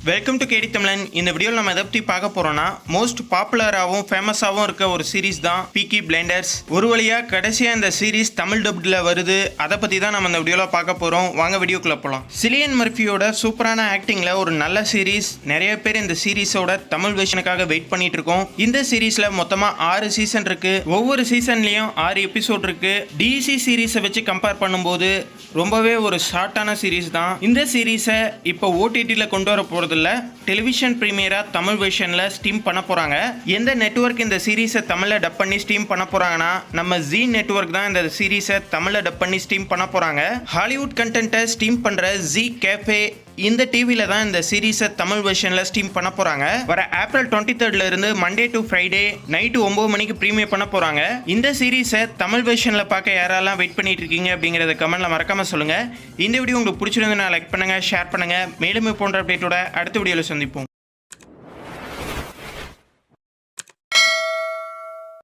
Welcome to கேடி தமிழன். இந்த வீடியோவில் நம்ம எதை பற்றி பார்க்க போறோம்னா, மோஸ்ட் பாப்புலராகவும் ஃபேமஸாகவும் இருக்க ஒரு சீரீஸ் தான் பீக்கி பிளைண்டர்ஸ். ஒரு வழியாக கடைசியாக இந்த சீரீஸ் தமிழ் டப்டில் வருது. அதை பற்றி தான் நம்ம இந்த வீடியோவில் பார்க்க போகிறோம். வாங்க வீடியோக்குள்ள போகலாம். சிலியன் மர்ஃபியோட சூப்பரான ஆக்டிங்கில் ஒரு நல்ல சீரீஸ். நிறைய பேர் இந்த சீரீஸோட தமிழ் வெர்ஷனுக்காக வெயிட் பண்ணிட்டு இருக்கோம். இந்த சீரீஸில் மொத்தமாக 6 சீசன் இருக்கு. ஒவ்வொரு சீசன்லேயும் 6 எபிசோட் இருக்கு. டிசி சீரீஸை வச்சு கம்பேர் பண்ணும்போது ரொம்பவே ஒரு ஷார்ட்டான சீரீஸ் தான். இந்த சீரீஸை இப்போ ஓடிடியில் கொண்டு வர போகிறது இல்ல, டெலிவிஷன் பிரீமியரா தமிழ் வெர்ஷன்ல ஸ்ட்ரீம் பண்ண போறாங்க. எந்த நெட்வொர்க் இந்த சீரீஸை தமிழ்ல டப் பண்ணி ஸ்ட்ரீம் பண்ண போறாங்கன்னா, நம்ம ஜீ நெட்வொர்க் தான் இந்த சீரீஸை தமிழ்ல டப் பண்ணி ஸ்ட்ரீம் பண்ண போறாங்க. ஹாலிவுட் கண்டென்ட்டை ஸ்ட்ரீம் பண்ற ஜீ கேஃபே இந்த டிவில தான் இந்த சீரீஸை தமிழ் வெர்ஷன்ல ஸ்ட்ரீம் பண்ண போறாங்க. வர ஏப்ரல் 23 இருந்து மண்டே டு ஃப்ரைடே நைட்டு 9 மணிக்கு பிரீமியர் பண்ண போறாங்க. இந்த சீரீஸை தமிழ் வெர்ஷன்ல பார்க்க யாரெல்லாம் வெயிட் பண்ணிட்டு இருக்கீங்க அப்படிங்கறத கமெண்ட்ல மறக்காம சொல்லுங்க. இந்த வீடியோ உங்களுக்கு பிடிச்சிருந்தா லைக் பண்ணுங்க, ஷேர் பண்ணுங்க. மேலும் போன்ற அப்டேட்டோட அடுத்த வீடியோல சந்திப்போம்.